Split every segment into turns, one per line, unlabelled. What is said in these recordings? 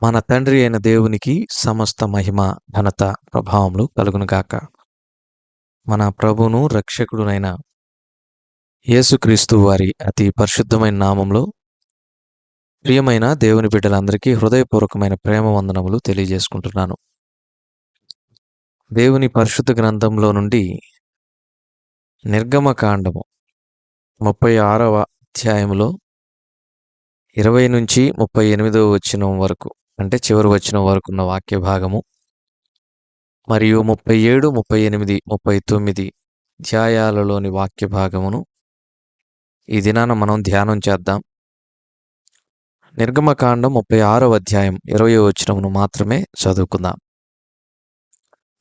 మన తండ్రి అయిన దేవునికి సమస్త మహిమ, ఘనత, ప్రభావములు కలుగునుగాక. మన ప్రభువును రక్షకుడునైన యేసుక్రీస్తు వారి అతి పరిశుద్ధమైన నామంలో ప్రియమైన దేవుని బిడ్డలందరికీ హృదయపూర్వకమైన ప్రేమ వందనములు తెలియజేసుకుంటున్నాను. దేవుని పరిశుద్ధ గ్రంథంలో నుండి నిర్గమకాండము 36వ అధ్యాయములో 20 నుంచి 38వ వచనం వరకు, అంటే చివరి వచనం వరకు ఉన్న వాక్య భాగము, మరియు 37, 38, 39 అధ్యాయాలలోని వాక్య భాగమును ఈ దినాన మనం ధ్యానం చేద్దాం. నిర్గమకాండం 36వ అధ్యాయం 20వ వచనమును మాత్రమే చదువుకుందాం.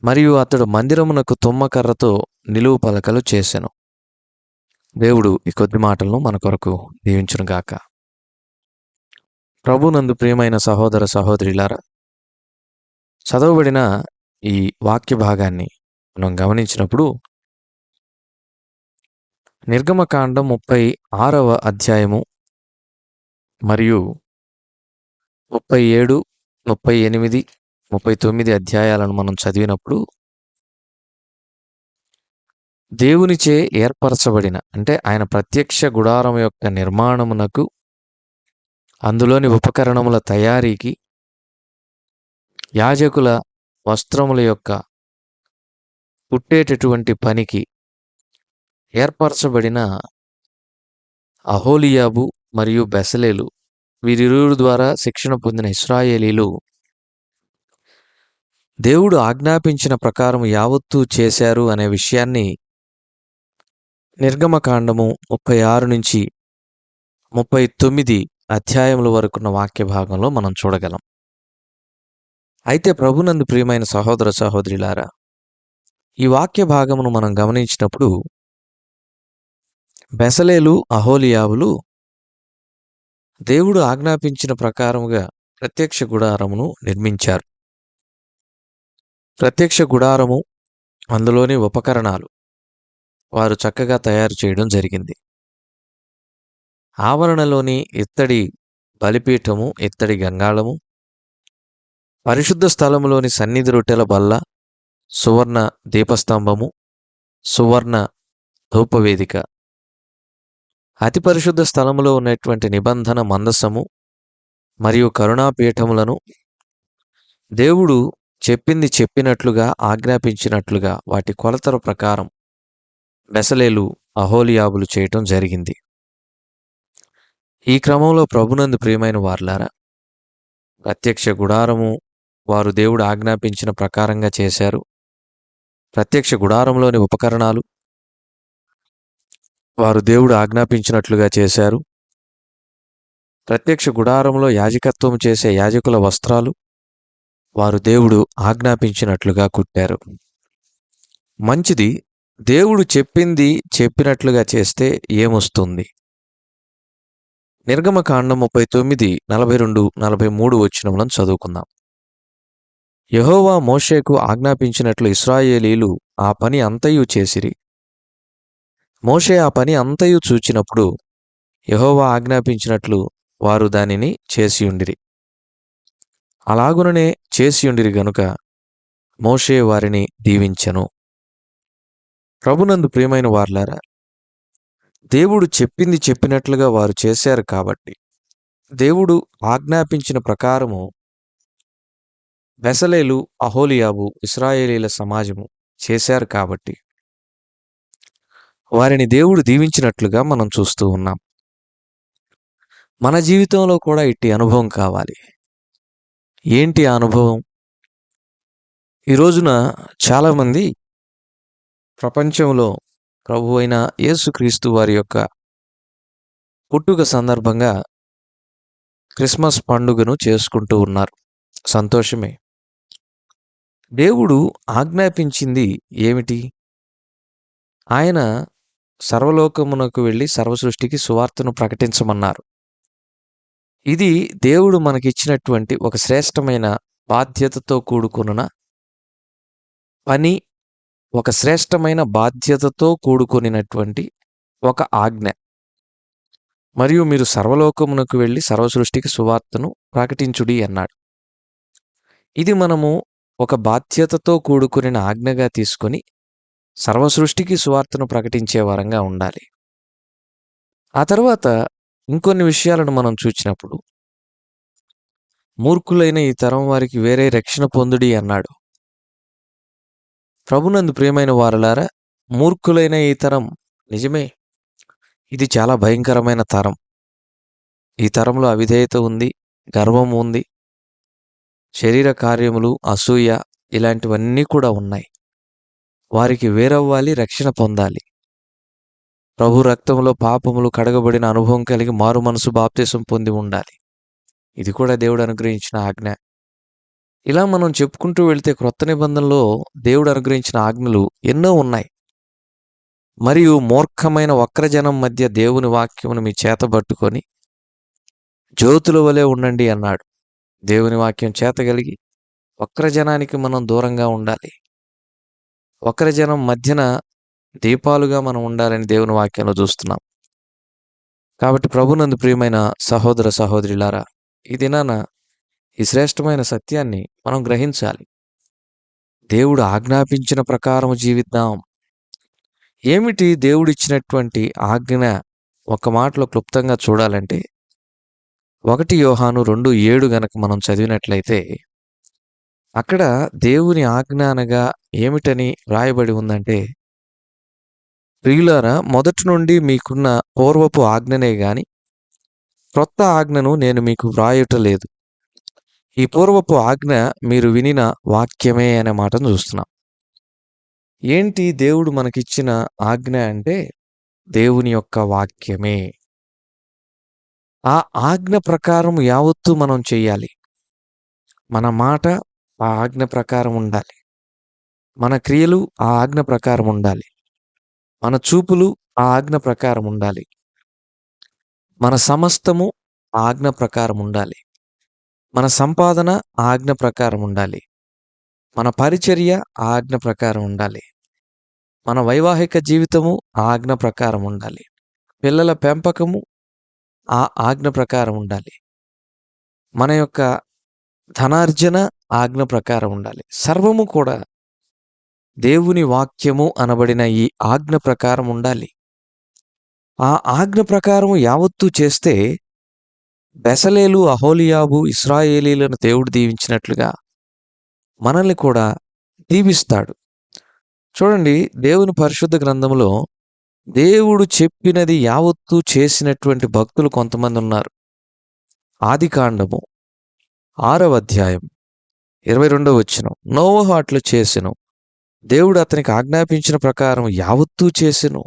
మరియు అతడు మందిరమునకు తుమ్మకర్రతో నిలువు పలకలు చేసెను. దేవుడు ఈ కొద్ది మాటలను మన కొరకు దీవించునుగాక. ప్రభునందు ప్రియమైన సహోదర సహోదరులారా, చదవబడిన ఈ వాక్య భాగాన్ని మనం గమనించినప్పుడు నిర్గమకాండం 36వ అధ్యాయము మరియు 37, 38, 39 అధ్యాయాలను మనం చదివినప్పుడు దేవునిచే ఏర్పరచబడిన, అంటే ఆయన ప్రత్యక్ష గుడారం యొక్క నిర్మాణమునకు, అందులోని ఉపకరణముల తయారీకి, యాజకుల వస్త్రముల యొక్క కుట్టేటటువంటి పనికి ఏర్పరచబడిన అహోలియాబు మరియు బెసలేలు, వీరిరువురు ద్వారా శిక్షణ పొందిన ఇశ్రాయేలీలు దేవుడు ఆజ్ఞాపించిన ప్రకారం యావత్తూ చేశారు అనే విషయాన్ని నిర్గమకాండము 36 నుంచి 39 అధ్యాయముల వరకున్న వాక్య భాగంలో మనం చూడగలం. అయితే ప్రభునందు ప్రియమైన సహోదర సహోదరులారా, ఈ వాక్య భాగమును మనం గమనించినప్పుడు బెసలేలు, అహోలియాబులు దేవుడు ఆజ్ఞాపించిన ప్రకారముగా ప్రత్యక్ష గుడారమును నిర్మించారు. ప్రత్యక్ష గుడారము, అందులోని ఉపకరణాలు వారు చక్కగా తయారు చేయడం జరిగింది. ఆవరణలోని ఇత్తడి బలిపీఠము, ఇత్తడి గంగాళము, పరిశుద్ధ స్థలములోని సన్నిధి రొట్టెల బల్ల, సువర్ణ దీపస్తంభము, సువర్ణ ధూపవేదిక, అతి పరిశుద్ధ స్థలములో ఉన్నటువంటి నిబంధన మందసము మరియు కరుణాపీఠములను దేవుడు చెప్పింది చెప్పినట్లుగా, ఆజ్ఞాపించినట్లుగా వాటి కొలతల ప్రకారం బెసలేలు, అహోలియాబులు చేయటం జరిగింది. ఈ క్రమంలో ప్రభునందు ప్రియమైన వారలారా, ప్రత్యక్ష గుడారము వారు దేవుడు ఆజ్ఞాపించిన ప్రకారంగా చేశారు. ప్రత్యక్ష గుడారంలోని ఉపకరణాలు వారు దేవుడు ఆజ్ఞాపించినట్లుగా చేశారు. ప్రత్యక్ష గుడారంలో యాజకత్వం చేసే యాజకుల వస్త్రాలు వారు దేవుడు ఆజ్ఞాపించినట్లుగా కుట్టారు. మంచిది. దేవుడు చెప్పింది చెప్పినట్లుగా చేస్తే ఏమొస్తుంది? నిర్గమకాండం 39, 42, 43 వచనములను చదువుకుందాం. యెహోవా మోషేకు ఆజ్ఞాపించినట్లు ఇశ్రాయేలీలు ఆ పని అంతయు చేసిరి. మోషే ఆ పని అంతయు చూచినప్పుడు యెహోవా ఆజ్ఞాపించినట్లు వారు దానిని చేసియుండిరి. అలాగుననే చేసియుండిరి గనుక మోషే వారిని దీవించెను. ప్రభునందు ప్రియమైన వారలారా, దేవుడు చెప్పింది చెప్పినట్లుగా వారు చేశారు కాబట్టి, దేవుడు ఆజ్ఞాపించిన ప్రకారము బెసలేలు, అహోలియాబు, ఇశ్రాయేలీల సమాజము చేశారు కాబట్టి వారిని దేవుడు దీవించినట్లుగా మనం చూస్తూ ఉన్నాం. మన జీవితంలో కూడా ఇట్టి అనుభవం కావాలి. ఏంటి ఆ అనుభవం? ఈ రోజున చాలామంది ప్రపంచంలో ప్రభు అయిన యేసుక్రీస్తు వారి యొక్క పుట్టుక సందర్భంగా క్రిస్మస్ పండుగను చేసుకుంటూ ఉన్నారు. సంతోషమే. దేవుడు ఆజ్ఞాపించింది ఏమిటి? ఆయన సర్వలోకమునకు వెళ్ళి సర్వసృష్టికి సువార్తను ప్రకటించమన్నారు. ఇది దేవుడు మనకిచ్చినటువంటి ఒక శ్రేష్టమైన బాధ్యతతో కూడుకున్న పని, ఒక శ్రేష్టమైన బాధ్యతతో కూడుకొనినటువంటి ఒక ఆజ్ఞ. మరియు మీరు సర్వలోకమునకు వెళ్ళి సర్వసృష్టికి సువార్తను ప్రకటించుడి అన్నాడు. ఇది మనము ఒక బాధ్యతతో కూడుకునిన ఆజ్ఞగా తీసుకొని సర్వసృష్టికి సువార్తను ప్రకటించే వారంగా ఉండాలి. ఆ తర్వాత ఇంకొన్ని విషయాలను మనం చూచినప్పుడు, మూర్ఖులైన ఈ తరం వారికి వేరే రక్షణ పొందుడి అన్నాడు. ప్రభునందు ప్రియమైన వారలారా, మూర్ఖులైన ఈ తరం నిజమే. ఇది చాలా భయంకరమైన తరం. ఈ తరంలో అవిధేయత ఉంది, గర్వం ఉంది, శరీర కార్యములు, అసూయ ఇలాంటివన్నీ కూడా ఉన్నాయి. వారికి వేరవ్వాలి, రక్షణ పొందాలి. ప్రభు రక్తంలో పాపములు కడగబడిన అనుభవం కలిగి మారు మనసు బాప్తిసం పొంది ఉండాలి. ఇది కూడా దేవుడు అనుగ్రహించిన ఆజ్ఞ. ఇలా మనం చెప్పుకుంటూ వెళ్తే క్రొత్త నిబంధనలో దేవుడు అనుగ్రహించిన ఆజ్ఞలు ఎన్నో ఉన్నాయి. మరియు మూర్ఖమైన వక్రజనం మధ్య దేవుని వాక్యమును మీ చేతబట్టుకొని జ్యోతుల వలె ఉండండి అన్నాడు. దేవుని వాక్యం చేతగలిగి వక్రజనానికి మనం దూరంగా ఉండాలి. వక్రజనం మధ్యన దీపాలుగా మనం ఉండాలని దేవుని వాక్యంలో చూస్తున్నాం. కాబట్టి ప్రభునందు ప్రియమైన సహోదర సహోదరులారా, ఈ దినాన ఈ శ్రేష్టమైన సత్యాన్ని మనం గ్రహించాలి. దేవుడు ఆజ్ఞాపించిన ప్రకారం జీవిద్దాం. ఏమిటి దేవుడిచ్చినటువంటి ఆజ్ఞ? ఒక మాటలో క్లుప్తంగా చూడాలంటే 1 యోహాను 2:7 గనక మనం చదివినట్లయితే అక్కడ దేవుని ఆజ్ఞ అనగా ఏమిటని రాయబడి ఉందంటే, ప్రియులారా, మొదటి నుండి మీకున్న పూర్వపు ఆజ్ఞనే గాని క్రొత్త ఆజ్ఞను నేను మీకు వ్రాయుటలేదు. ఈ పూర్వపు ఆజ్ఞ మీరు వినిన వాక్యమే అనే మాటను చూస్తున్నాం. ఏంటి దేవుడు మనకిచ్చిన ఆజ్ఞ అంటే దేవుని యొక్క వాక్యమే. ఆ ఆజ్ఞ ప్రకారం యావత్తు మనం చెయ్యాలి. మన మాట ఆ ఆజ్ఞ ప్రకారం ఉండాలి. మన క్రియలు ఆ ఆజ్ఞ ప్రకారం ఉండాలి. మన చూపులు ఆ ఆజ్ఞ ప్రకారం ఉండాలి. మన సమస్తము ఆ ఆజ్ఞ ప్రకారం ఉండాలి. మన సంపాదన ఆ ఆజ్ఞ ప్రకారం ఉండాలి. మన పరిచర్య ఆ ఆజ్ఞ ప్రకారం ఉండాలి. మన వైవాహిక జీవితము ఆ ఆజ్ఞ ప్రకారం ఉండాలి. పిల్లల పెంపకము ఆ ఆజ్ఞ ప్రకారం ఉండాలి. మన యొక్క ధనార్జన ఆజ్ఞ ప్రకారం ఉండాలి. సర్వము కూడా దేవుని వాక్యము అనబడిన ఈ ఆజ్ఞ ప్రకారం ఉండాలి. ఆ ఆజ్ఞ ప్రకారం యావత్తూ చేస్తే బెసలేలు, అహోలియాబు, ఇశ్రాయేలీలను దేవుడు దీవించినట్లుగా మనల్ని కూడా దీవిస్తాడు. చూడండి, దేవుని పరిశుద్ధ గ్రంథంలో దేవుడు చెప్పినది యావత్తూ చేసినటువంటి భక్తులు కొంతమంది ఉన్నారు. ఆదికాండము 6వ అధ్యాయం 22వ వచనం, నోవహు అట్లు చేసెను, దేవుడు అతనికి ఆజ్ఞాపించిన ప్రకారం యావత్తూ చేసెను.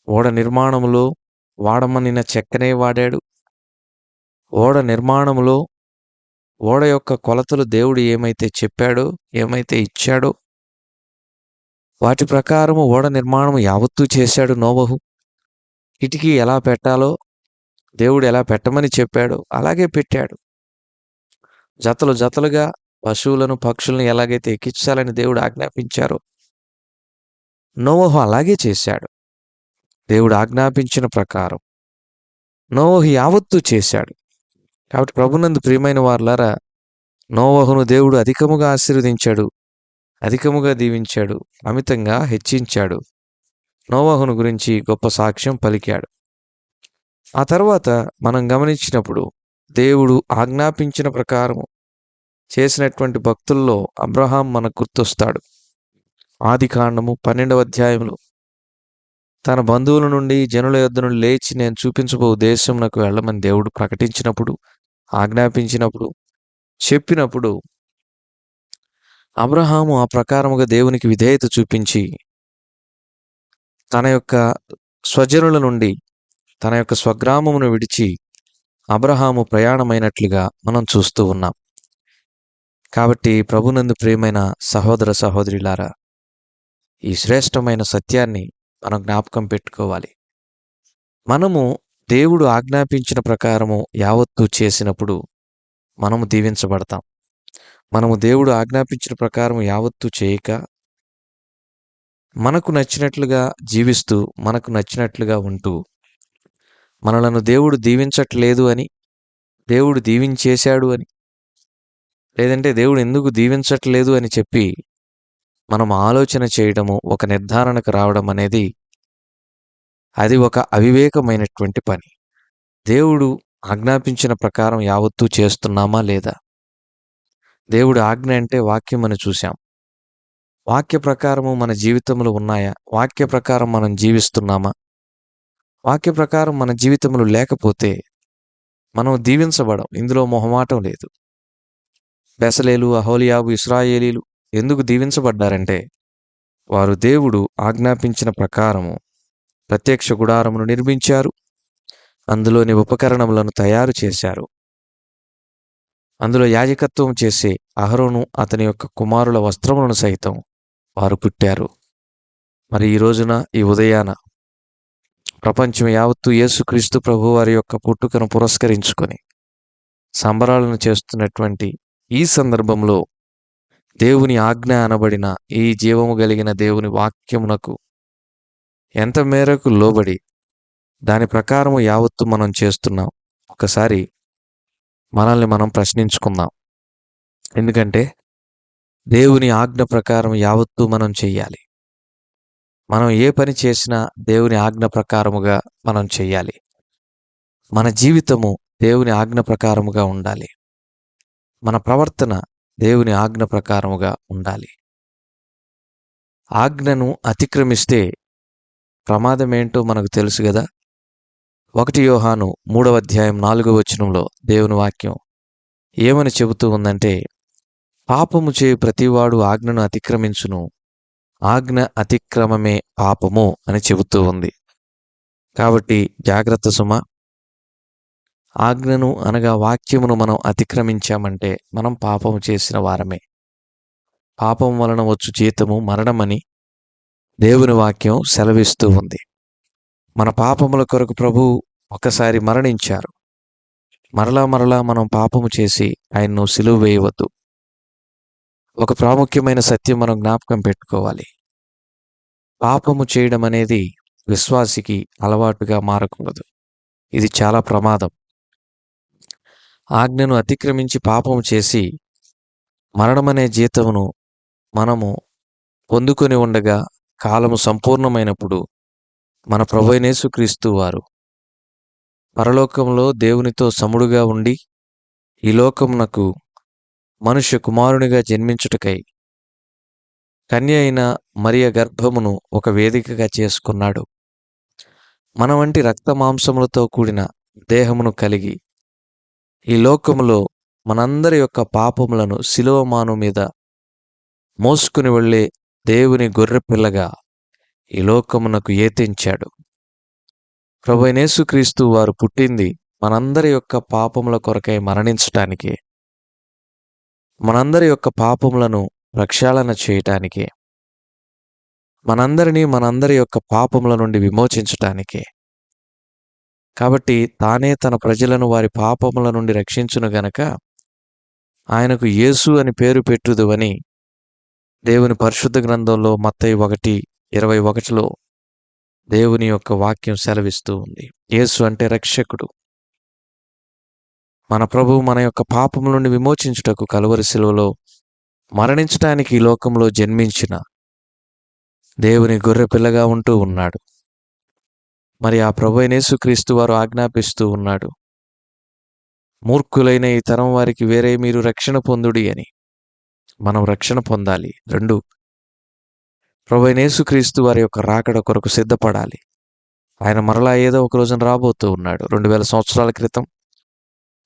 ఓడ నిర్మాణములో వాడమనిన చెక్కనే వాడాడు. ఓడ నిర్మాణములో ఓడ యొక్క కొలతలు దేవుడు ఏమైతే చెప్పాడో, ఏమైతే ఇచ్చాడో వాటి ప్రకారము ఓడ నిర్మాణం యావత్తూ చేశాడు నోవహు. కిటికీ ఎలా పెట్టాలో దేవుడు ఎలా పెట్టమని చెప్పాడో అలాగే పెట్టాడు. జతలు జతలుగా పశువులను, పక్షులను ఎలాగైతే ఎక్కించాలని దేవుడు ఆజ్ఞాపించారో నోవహు అలాగే చేశాడు. దేవుడు ఆజ్ఞాపించిన ప్రకారం నోవహు యావత్తూ చేశాడు. కాబట్టి ప్రభునందు ప్రియమైన వారలారా, నోవహును దేవుడు అధికముగా ఆశీర్వదించాడు, అధికముగా దీవించాడు, అమితంగా హెచ్చించాడు. నోవహును గురించి గొప్ప సాక్ష్యం పలికాడు. ఆ తర్వాత మనం గమనించినప్పుడు దేవుడు ఆజ్ఞాపించిన ప్రకారం చేసినటువంటి భక్తుల్లో అబ్రహాం మనకు గుర్తొస్తాడు. ఆదికాండము 12వ అధ్యాయంలో తన బంధువుల నుండి, జనుల యొద్ద నుండి లేచి నేను చూపించబో దేశమునకు వెళ్ళమని దేవుడు ప్రకటించినప్పుడు, ఆజ్ఞాపించినప్పుడు, చెప్పినప్పుడు అబ్రహాము ఆ ప్రకారముగా దేవునికి విధేయత చూపించి తన యొక్క స్వజనుల నుండి, తన యొక్క స్వగ్రామమును విడిచి అబ్రహాము ప్రయాణమైనట్లుగా మనం చూస్తూ ఉన్నాం. కాబట్టి ప్రభునందు ప్రియమైన సహోదర సహోదరులారా, ఈ శ్రేష్టమైన సత్యాన్ని మనం జ్ఞాపకం పెట్టుకోవాలి. మనము దేవుడు ఆజ్ఞాపించిన ప్రకారము యావత్తూ చేసినప్పుడు మనము దీవించబడతాం. మనము దేవుడు ఆజ్ఞాపించిన ప్రకారం యావత్తూ చేయక మనకు నచ్చినట్లుగా జీవిస్తూ, మనకు నచ్చినట్లుగా ఉంటూ, మనలను దేవుడు దీవించట్లేదు అని, దేవుడు దీవించేశాడు అని లేదంటే దేవుడు ఎందుకు దీవించట్లేదు అని చెప్పి మనం ఆలోచన చేయడము, ఒక నిర్ధారణకు రావడం అనేది అది ఒక అవివేకమైనటువంటి పని. దేవుడు ఆజ్ఞాపించిన ప్రకారం యావత్తూ చేస్తున్నామా లేదా? దేవుడి ఆజ్ఞ అంటే వాక్యం అని చూసాం. వాక్య ప్రకారము మన జీవితంలో ఉన్నాయా? వాక్య ప్రకారం మనం జీవిస్తున్నామా? వాక్య ప్రకారం మన జీవితంలో లేకపోతే మనం దీవించబడం. ఇందులో మొహమాటం లేదు. బెసలేలు, అహోలియాబు, ఇశ్రాయేలీలు ఎందుకు దీవించబడ్డారంటే వారు దేవుడు ఆజ్ఞాపించిన ప్రకారము ప్రత్యక్ష గుడారమును నిర్మించారు. అందులోని ఉపకరణములను తయారు చేశారు. అందులో యాజకత్వం చేసే అహరోను అతని యొక్క కుమారుల వస్త్రములను సైతం వారు పుట్టారు. మరి ఈ రోజున, ఈ ఉదయాన ప్రపంచం యావత్తు యేసుక్రీస్తు ప్రభువారి యొక్క పుట్టుకను పురస్కరించుకొని సంబరాలను చేస్తున్నటువంటి ఈ సందర్భంలో దేవుని ఆజ్ఞ అనబడిన ఈ జీవము కలిగిన దేవుని వాక్యమునకు ఎంత మేరకు లోబడి దాని ప్రకారము యావత్తు మనం చేస్తున్నాం? ఒకసారి మనల్ని మనం ప్రశ్నించుకుందాం. ఎందుకంటే దేవుని ఆజ్ఞ ప్రకారం యావత్తు మనం చెయ్యాలి. మనం ఏ పని చేసినా దేవుని ఆజ్ఞ ప్రకారముగా మనం చెయ్యాలి. మన జీవితము దేవుని ఆజ్ఞ ప్రకారముగా ఉండాలి. మన ప్రవర్తన దేవుని ఆజ్ఞ ప్రకారముగా ఉండాలి. ఆజ్ఞను అతిక్రమిస్తే ప్రమాదమేంటో మనకు తెలుసు గదా. 1 యోహాను 3వ అధ్యాయం 4వ వచనంలో దేవుని వాక్యం ఏమని చెబుతూ ఉందంటే, పాపము చేయు ప్రతివాడు ఆజ్ఞను అతిక్రమించును, ఆజ్ఞ అతిక్రమమే పాపము అని చెబుతూ ఉంది. కాబట్టి జాగ్రత్త సుమా. ఆజ్ఞను అనగా వాక్యమును మనం అతిక్రమించామంటే మనం పాపము చేసిన వారమే. పాపం వలన వచ్చు జీతము మరణమని దేవుని వాక్యం సెలవిస్తూ ఉంది. మన పాపముల కొరకు ప్రభువు ఒకసారి మరణించారు. మరలా మనం పాపము చేసి ఆయన్ను సిలువ వేయవద్దు. ఒక ప్రాముఖ్యమైన సత్యం మనం జ్ఞాపకం పెట్టుకోవాలి. పాపము చేయడం అనేది విశ్వాసికి అలవాటుగా మారకూడదు. ఇది చాలా ప్రమాదం. ఆజ్ఞను అతిక్రమించి పాపము చేసి మరణమనే జీతమును మనము పొందుకొని ఉండగా కాలము సంపూర్ణమైనప్పుడు మన ప్రభువైన యేసుక్రీస్తు వారు పరలోకంలో దేవునితో సముడుగా ఉండి ఈ లోకమునకు మనుష్య కుమారునిగా జన్మించుటకై కన్య అయిన మరియ గర్భమును ఒక వేదికగా చేసుకున్నాడు. మన వంటి రక్త మాంసములతో కూడిన దేహమును కలిగి ఈ లోకములో మనందరి యొక్క పాపములను శిలువమాను మీద మోసుకుని వెళ్ళే దేవుని గొర్రెపిల్లగా ఈ లోకమునకు ఏతించాడు. ప్రభువైన యేసుక్రీస్తు వారు పుట్టింది మనందరి యొక్క పాపముల కొరకై మరణించటానికే, మనందరి యొక్క పాపములను ప్రక్షాళన చేయటానికే, మనందరి యొక్క పాపముల నుండి విమోచించటానికే. కాబట్టి తానే తన ప్రజలను వారి పాపముల నుండి రక్షించును గనక ఆయనకు యేసు అని పేరు పెట్టుదువని దేవుని పరిశుద్ధ గ్రంథంలో మత్తయి 1:21లో దేవుని యొక్క వాక్యం సెలవిస్తూ ఉంది. యేసు అంటే రక్షకుడు. మన ప్రభువు మన యొక్క పాపముల నుండి విమోచించుటకు కలువరి శిలువలో మరణించటానికి ఈ లోకంలో జన్మించిన దేవుని గొర్రె పిల్లగా ఉంటూ ఉన్నాడు. మరి ఆ ప్రభువైన యేసుక్రీస్తు వారు ఆజ్ఞాపిస్తూ ఉన్నాడు, మూర్ఖులైన ఈ తరం వారికి వేరే మీరు రక్షణ పొందుడి అని. మనం రక్షణ పొందాలి. 2, ప్రభువైన యేసుక్రీస్తు వారి యొక్క రాకడ కొరకు సిద్ధపడాలి. ఆయన మరలా ఏదో ఒక రోజున రాబోతూ ఉన్నాడు. 2000 సంవత్సరాల క్రితం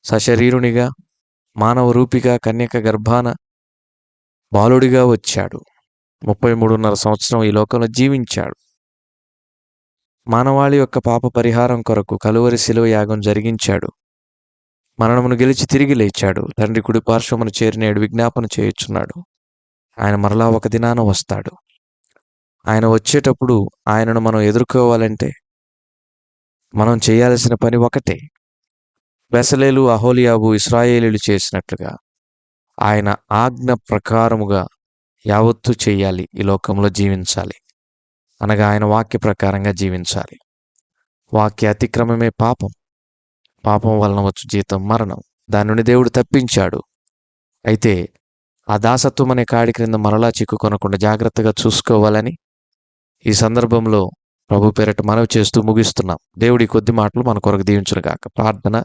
సశరీరునిగా, మానవ రూపిగా, కన్యక గర్భాన బాలుడిగా వచ్చాడు. 33.5 సంవత్సరం ఈ లోకంలో జీవించాడు. మానవాళి యొక్క పాప పరిహారం కొరకు కలువరి శిలువ యాగం జరిగించాడు. మరణమును గెలిచి తిరిగి లేచాడు. తండ్రి కుడి పార్శ్వమును చేరినేడు విజ్ఞాపన చేయుచున్నాడు. ఆయన మరలా ఒక దినాన వస్తాడు. ఆయన వచ్చేటప్పుడు ఆయనను మనం ఎదుర్కోవాలంటే మనం చేయాల్సిన పని ఒకటే. బెసలేలు, అహోలియాబు, ఇశ్రాయేలీలు చేసినట్లుగా ఆయన ఆజ్ఞ ప్రకారముగా యావత్తు చెయ్యాలి. ఈ లోకంలో జీవించాలి అనగా ఆయన వాక్య ప్రకారంగా జీవించాలి. వాక్య అతిక్రమమే పాపం. పాపం వలన వచ్చు జీతం మరణం. దాని నుండి దేవుడు తప్పించాడు. అయితే ఆ దాసత్వం అనే కాడి క్రింద మరలా చిక్కుకొనకుండా జాగ్రత్తగా చూసుకోవాలని ఈ సందర్భంలో ప్రభు పేరట మనవి చేస్తూ ముగిస్తున్నాం. దేవుడి కొద్ది మాటలు మన కొరకు దీవించునుగాక. ప్రార్థన.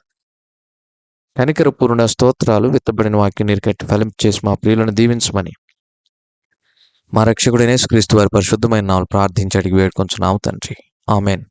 కనికర పూర్ణ స్తోత్రాలు, విత్తబడిన వాక్యం నీరు కట్టి ఫలించేసి మా ప్రియులను దీవించమని మా రక్షకుడైన యేసుక్రీస్తు వారి పరిశుద్ధమైన నామములో ప్రార్థించి అడిగి వేడుకొంచున్నాము తండ్రి. ఆమేన్.